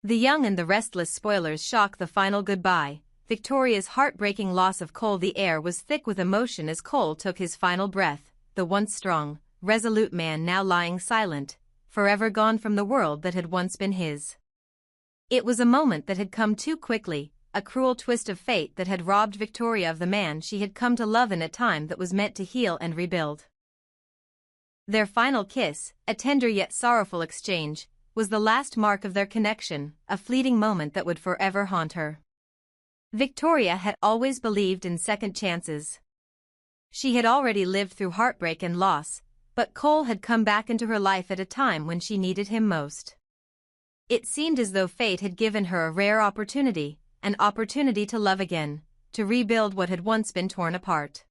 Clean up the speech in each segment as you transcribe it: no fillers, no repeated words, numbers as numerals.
The young and the restless spoilers shock the final goodbye. Victoria's heartbreaking loss of Cole. The air was thick with emotion as Cole took his final breath, the once strong, resolute man now lying silent, forever gone from the world that had once been his. It was a moment that had come too quickly, a cruel twist of fate that had robbed Victoria of the man she had come to love in a time that was meant to heal and rebuild. Their final kiss, a tender yet sorrowful exchange, was the last mark of their connection, a fleeting moment that would forever haunt her. Victoria had always believed in second chances. She had already lived through heartbreak and loss, but Cole had come back into her life at a time when she needed him most. It seemed as though fate had given her a rare opportunity, an opportunity to love again, to rebuild what had once been torn apart.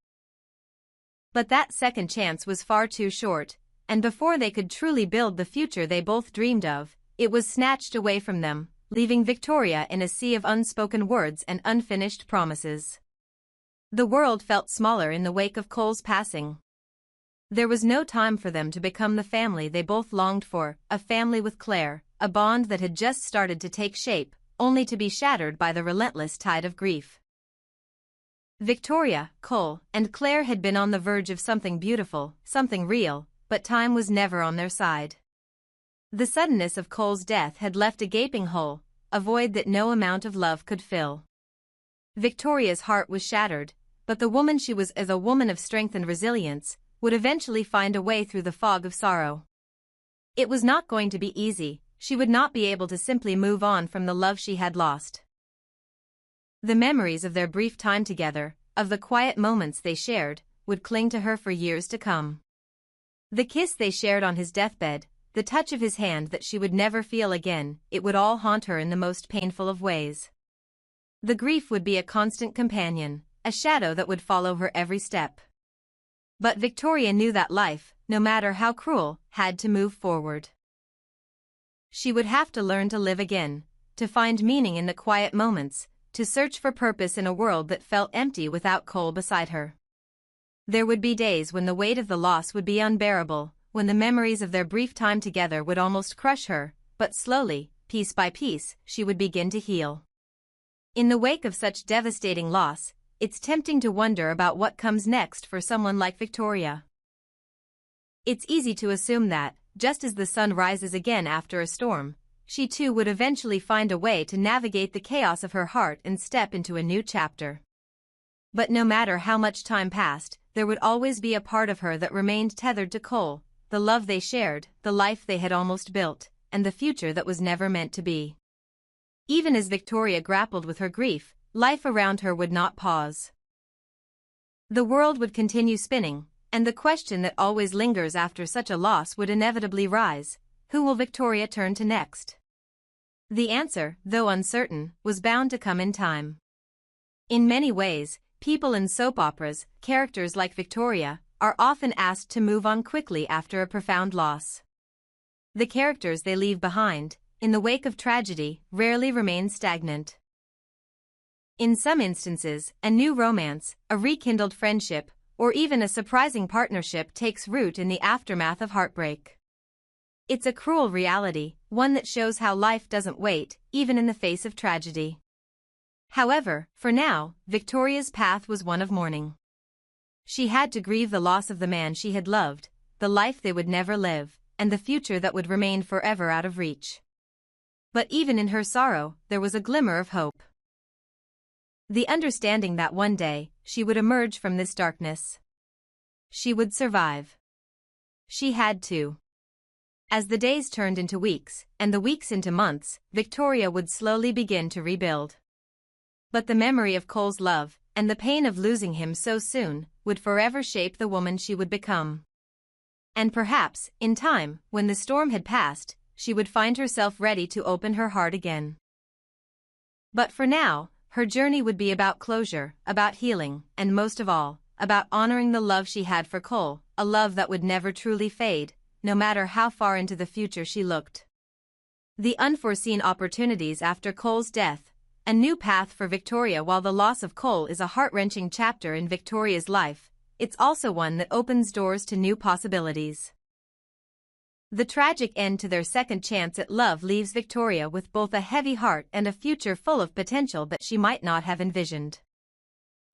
But that second chance was far too short, and before they could truly build the future they both dreamed of, it was snatched away from them, leaving Victoria in a sea of unspoken words and unfinished promises. The world felt smaller in the wake of Cole's passing. There was no time for them to become the family they both longed for, a family with Clare, a bond that had just started to take shape, only to be shattered by the relentless tide of grief. Victoria, Cole, and Clare had been on the verge of something beautiful, something real, but time was never on their side. The suddenness of Cole's death had left a gaping hole, a void that no amount of love could fill. Victoria's heart was shattered, but the woman she was, as a woman of strength and resilience, would eventually find a way through the fog of sorrow. It was not going to be easy. She would not be able to simply move on from the love she had lost. The memories of their brief time together, of the quiet moments they shared, would cling to her for years to come. The kiss they shared on his deathbed, the touch of his hand that she would never feel again, it would all haunt her in the most painful of ways. The grief would be a constant companion, a shadow that would follow her every step. But Victoria knew that life, no matter how cruel, had to move forward. She would have to learn to live again, to find meaning in the quiet moments, to search for purpose in a world that felt empty without Cole beside her. There would be days when the weight of the loss would be unbearable, when the memories of their brief time together would almost crush her, but slowly, piece by piece, she would begin to heal. In the wake of such devastating loss, it's tempting to wonder about what comes next for someone like Victoria. It's easy to assume that, just as the sun rises again after a storm, she too would eventually find a way to navigate the chaos of her heart and step into a new chapter. But no matter how much time passed, there would always be a part of her that remained tethered to Cole, the love they shared, the life they had almost built, and the future that was never meant to be. Even as Victoria grappled with her grief, life around her would not pause. The world would continue spinning, and the question that always lingers after such a loss would inevitably rise: who will Victoria turn to next? The answer, though uncertain, was bound to come in time. In many ways, people in soap operas, characters like Victoria, are often asked to move on quickly after a profound loss. The characters they leave behind, in the wake of tragedy, rarely remain stagnant. In some instances, a new romance, a rekindled friendship, or even a surprising partnership takes root in the aftermath of heartbreak. It's a cruel reality, one that shows how life doesn't wait, even in the face of tragedy. However, for now, Victoria's path was one of mourning. She had to grieve the loss of the man she had loved, the life they would never live, and the future that would remain forever out of reach. But even in her sorrow, there was a glimmer of hope. The understanding that one day, she would emerge from this darkness. She would survive. She had to. As the days turned into weeks, and the weeks into months, Victoria would slowly begin to rebuild. But the memory of Cole's love, and the pain of losing him so soon, would forever shape the woman she would become. And perhaps, in time, when the storm had passed, she would find herself ready to open her heart again. But for now, her journey would be about closure, about healing, and most of all, about honoring the love she had for Cole, a love that would never truly fade, no matter how far into the future she looked. The unforeseen opportunities after Cole's death, a new path for Victoria. While the loss of Cole is a heart-wrenching chapter in Victoria's life, it's also one that opens doors to new possibilities. The tragic end to their second chance at love leaves Victoria with both a heavy heart and a future full of potential that she might not have envisioned.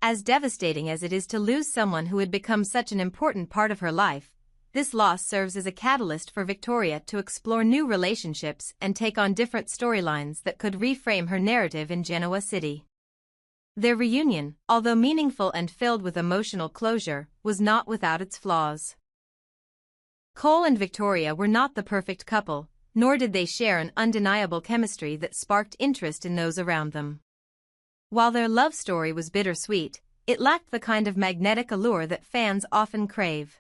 As devastating as it is to lose someone who had become such an important part of her life, this loss serves as a catalyst for Victoria to explore new relationships and take on different storylines that could reframe her narrative in Genoa City. Their reunion, although meaningful and filled with emotional closure, was not without its flaws. Cole and Victoria were not the perfect couple, nor did they share an undeniable chemistry that sparked interest in those around them. While their love story was bittersweet, it lacked the kind of magnetic allure that fans often crave.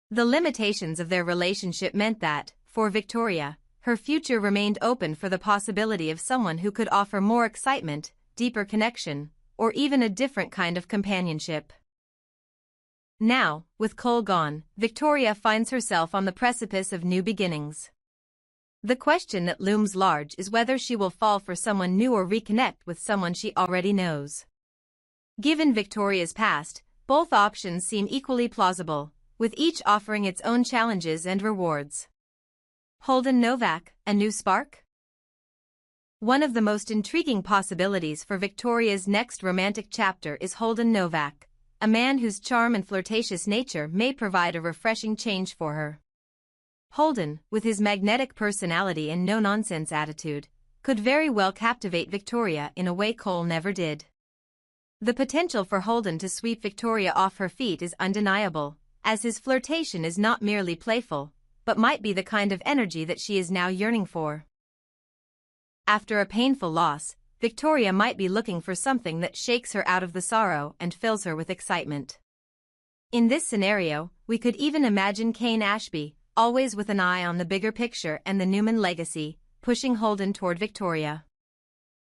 The limitations of their relationship meant that, for Victoria, her future remained open for the possibility of someone who could offer more excitement, deeper connection, or even a different kind of companionship. Now, with Cole gone, Victoria finds herself on the precipice of new beginnings. The question that looms large is whether she will fall for someone new or reconnect with someone she already knows. Given Victoria's past, both options seem equally plausible, with each offering its own challenges and rewards. Holden Novak, a new spark? One of the most intriguing possibilities for Victoria's next romantic chapter is Holden Novak, a man whose charm and flirtatious nature may provide a refreshing change for her. Holden, with his magnetic personality and no-nonsense attitude, could very well captivate Victoria in a way Cole never did. The potential for Holden to sweep Victoria off her feet is undeniable, as his flirtation is not merely playful, but might be the kind of energy that she is now yearning for. After a painful loss, Victoria might be looking for something that shakes her out of the sorrow and fills her with excitement. In this scenario, we could even imagine Cane Ashby, always with an eye on the bigger picture and the Newman legacy, pushing Holden toward Victoria.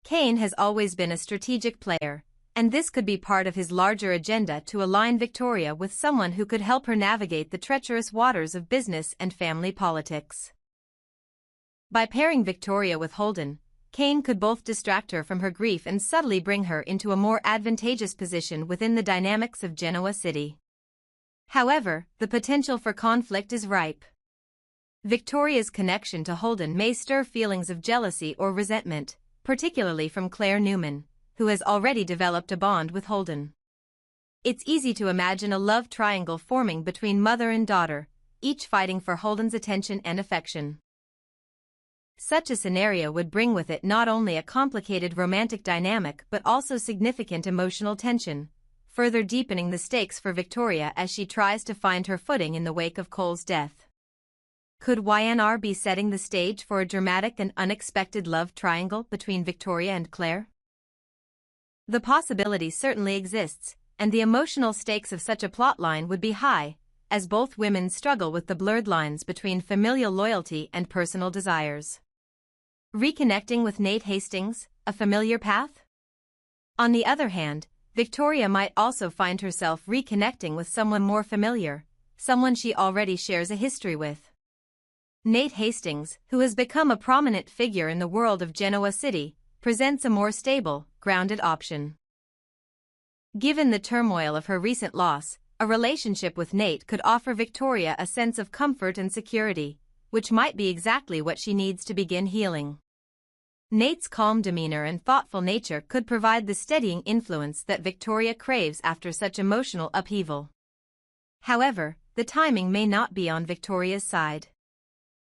Cane has always been a strategic player, and this could be part of his larger agenda to align Victoria with someone who could help her navigate the treacherous waters of business and family politics. By pairing Victoria with Holden, Cane could both distract her from her grief and subtly bring her into a more advantageous position within the dynamics of Genoa City. However, the potential for conflict is ripe. Victoria's connection to Holden may stir feelings of jealousy or resentment, particularly from Clare Newman, who has already developed a bond with Holden. It's easy to imagine a love triangle forming between mother and daughter, each fighting for Holden's attention and affection. Such a scenario would bring with it not only a complicated romantic dynamic but also significant emotional tension, further deepening the stakes for Victoria as she tries to find her footing in the wake of Cole's death. Could Y&R be setting the stage for a dramatic and unexpected love triangle between Victoria and Clare? The possibility certainly exists, and the emotional stakes of such a plotline would be high, as both women struggle with the blurred lines between familial loyalty and personal desires. Reconnecting with Nate Hastings, a familiar path? On the other hand, Victoria might also find herself reconnecting with someone more familiar, someone she already shares a history with. Nate Hastings, who has become a prominent figure in the world of Genoa City, presents a more stable, grounded option. Given the turmoil of her recent loss, a relationship with Nate could offer Victoria a sense of comfort and security, which might be exactly what she needs to begin healing. Nate's calm demeanor and thoughtful nature could provide the steadying influence that Victoria craves after such emotional upheaval. However, the timing may not be on Victoria's side.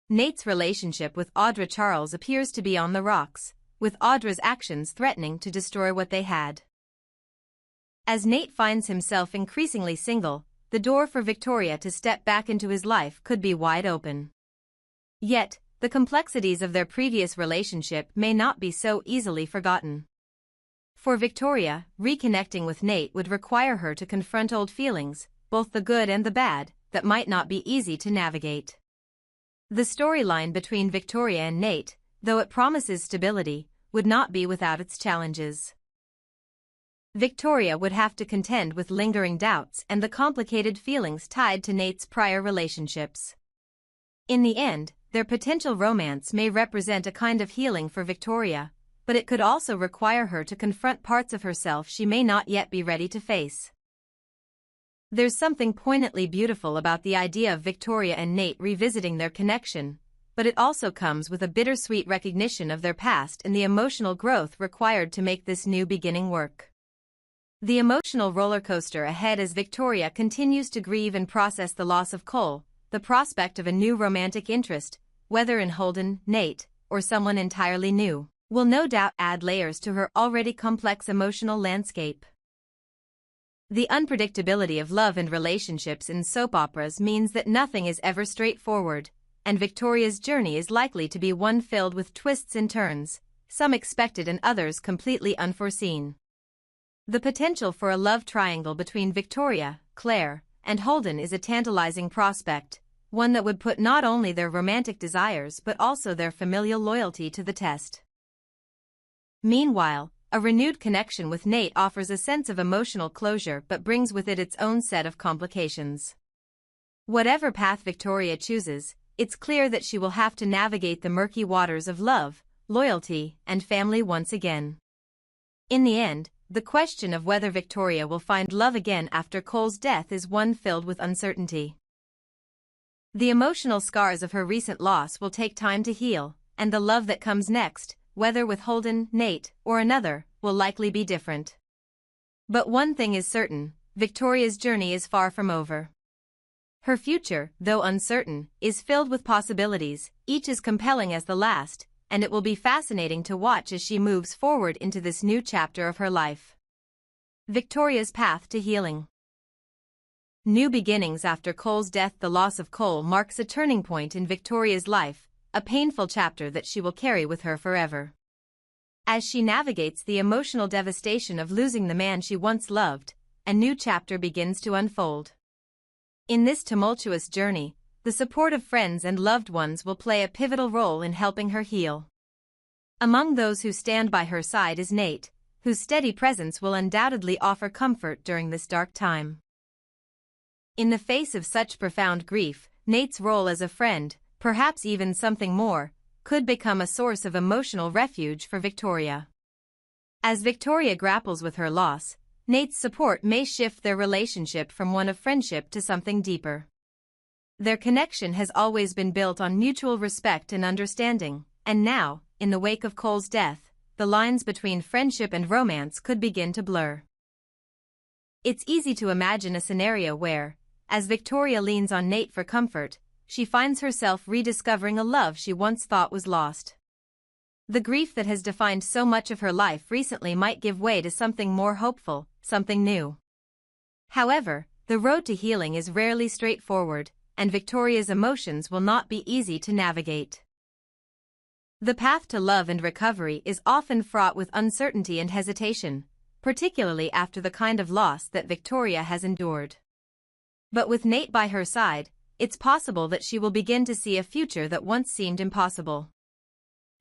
Nate's relationship with Audra Charles appears to be on the rocks, with Audra's actions threatening to destroy what they had. As Nate finds himself increasingly single, the door for Victoria to step back into his life could be wide open. Yet, the complexities of their previous relationship may not be so easily forgotten. For Victoria, reconnecting with Nate would require her to confront old feelings, both the good and the bad, that might not be easy to navigate. The storyline between Victoria and Nate, though it promises stability, would not be without its challenges. Victoria would have to contend with lingering doubts and the complicated feelings tied to Nate's prior relationships. In the end, their potential romance may represent a kind of healing for Victoria, but it could also require her to confront parts of herself she may not yet be ready to face. There's something poignantly beautiful about the idea of Victoria and Nate revisiting their connection, but it also comes with a bittersweet recognition of their past and the emotional growth required to make this new beginning work. The emotional roller coaster ahead as Victoria continues to grieve and process the loss of Cole, the prospect of a new romantic interest, whether in Holden, Nate, or someone entirely new, will no doubt add layers to her already complex emotional landscape. The unpredictability of love and relationships in soap operas means that nothing is ever straightforward, and Victoria's journey is likely to be one filled with twists and turns, some expected and others completely unforeseen. The potential for a love triangle between Victoria, Clare, and Holden is a tantalizing prospect, one that would put not only their romantic desires but also their familial loyalty to the test. Meanwhile, a renewed connection with Nate offers a sense of emotional closure but brings with it its own set of complications. Whatever path Victoria chooses, it's clear that she will have to navigate the murky waters of love, loyalty, and family once again. In the end, the question of whether Victoria will find love again after Cole's death is one filled with uncertainty. The emotional scars of her recent loss will take time to heal, and the love that comes next, whether with Holden, Nate, or another, will likely be different. But one thing is certain, Victoria's journey is far from over. Her future, though uncertain, is filled with possibilities, each as compelling as the last, and it will be fascinating to watch as she moves forward into this new chapter of her life. Victoria's path to healing. New beginnings after Cole's death. The loss of Cole marks a turning point in Victoria's life, a painful chapter that she will carry with her forever. As she navigates the emotional devastation of losing the man she once loved, a new chapter begins to unfold. In this tumultuous journey, the support of friends and loved ones will play a pivotal role in helping her heal. Among those who stand by her side is Nate, whose steady presence will undoubtedly offer comfort during this dark time. In the face of such profound grief, Nate's role as a friend, perhaps even something more, could become a source of emotional refuge for Victoria. As Victoria grapples with her loss, Nate's support may shift their relationship from one of friendship to something deeper. Their connection has always been built on mutual respect and understanding, and now, in the wake of Cole's death, the lines between friendship and romance could begin to blur. It's easy to imagine a scenario where, as Victoria leans on Nate for comfort, she finds herself rediscovering a love she once thought was lost. The grief that has defined so much of her life recently might give way to something more hopeful, something new. However, the road to healing is rarely straightforward, and Victoria's emotions will not be easy to navigate. The path to love and recovery is often fraught with uncertainty and hesitation, particularly after the kind of loss that Victoria has endured. But with Nate by her side, it's possible that she will begin to see a future that once seemed impossible.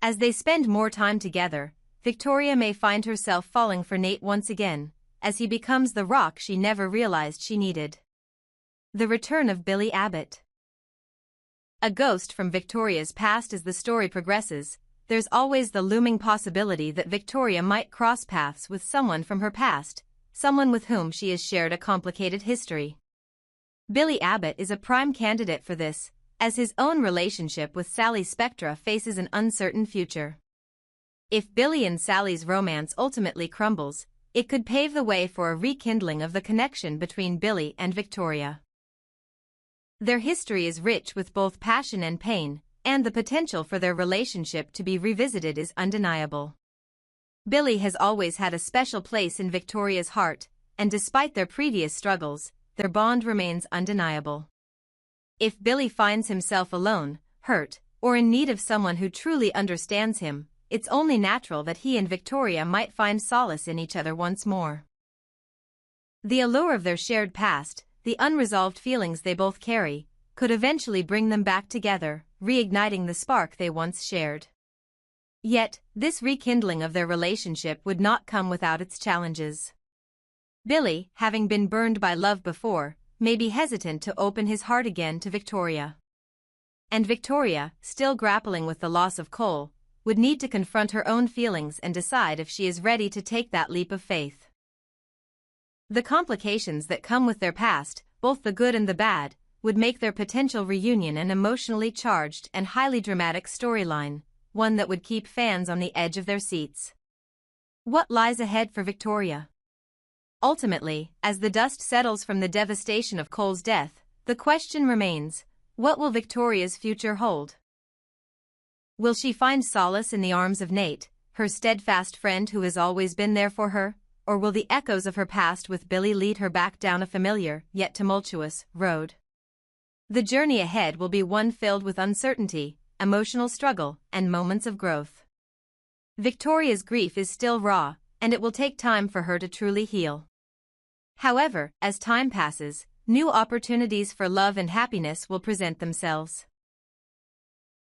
As they spend more time together, Victoria may find herself falling for Nate once again, as he becomes the rock she never realized she needed. The return of Billy Abbott. A ghost from Victoria's past. As the story progresses, there's always the looming possibility that Victoria might cross paths with someone from her past, someone with whom she has shared a complicated history. Billy Abbott is a prime candidate for this, as his own relationship with Sally Spectra faces an uncertain future. If Billy and Sally's romance ultimately crumbles, it could pave the way for a rekindling of the connection between Billy and Victoria. Their history is rich with both passion and pain, and the potential for their relationship to be revisited is undeniable. Billy has always had a special place in Victoria's heart, and despite their previous struggles, their bond remains undeniable. If Billy finds himself alone, hurt, or in need of someone who truly understands him, it's only natural that he and Victoria might find solace in each other once more. The allure of their shared past, the unresolved feelings they both carry, could eventually bring them back together, reigniting the spark they once shared. Yet, this rekindling of their relationship would not come without its challenges. Billy, having been burned by love before, may be hesitant to open his heart again to Victoria. And Victoria, still grappling with the loss of Cole, would need to confront her own feelings and decide if she is ready to take that leap of faith. The complications that come with their past, both the good and the bad, would make their potential reunion an emotionally charged and highly dramatic storyline, one that would keep fans on the edge of their seats. What lies ahead for Victoria? Ultimately, as the dust settles from the devastation of Cole's death, the question remains, what will Victoria's future hold? Will she find solace in the arms of Nate, her steadfast friend who has always been there for her, or will the echoes of her past with Billy lead her back down a familiar, yet tumultuous, road? The journey ahead will be one filled with uncertainty, emotional struggle, and moments of growth. Victoria's grief is still raw, and it will take time for her to truly heal. However, as time passes, new opportunities for love and happiness will present themselves.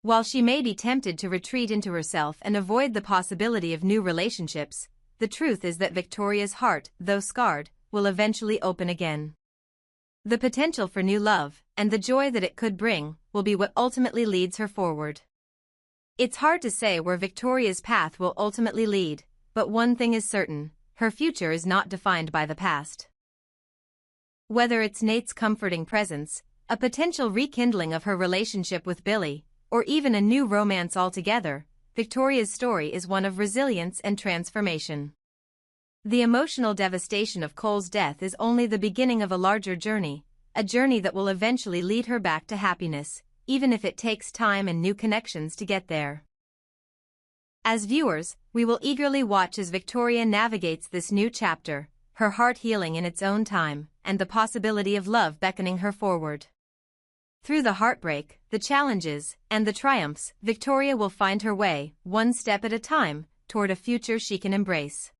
While she may be tempted to retreat into herself and avoid the possibility of new relationships, the truth is that Victoria's heart, though scarred, will eventually open again. The potential for new love, and the joy that it could bring, will be what ultimately leads her forward. It's hard to say where Victoria's path will ultimately lead, but one thing is certain, her future is not defined by the past. Whether it's Nate's comforting presence, a potential rekindling of her relationship with Billy, or even a new romance altogether, Victoria's story is one of resilience and transformation. The emotional devastation of Cole's death is only the beginning of a larger journey, a journey that will eventually lead her back to happiness, even if it takes time and new connections to get there. As viewers, we will eagerly watch as Victoria navigates this new chapter, her heart healing in its own time, and the possibility of love beckoning her forward. Through the heartbreak, the challenges, and the triumphs, Victoria will find her way, one step at a time, toward a future she can embrace.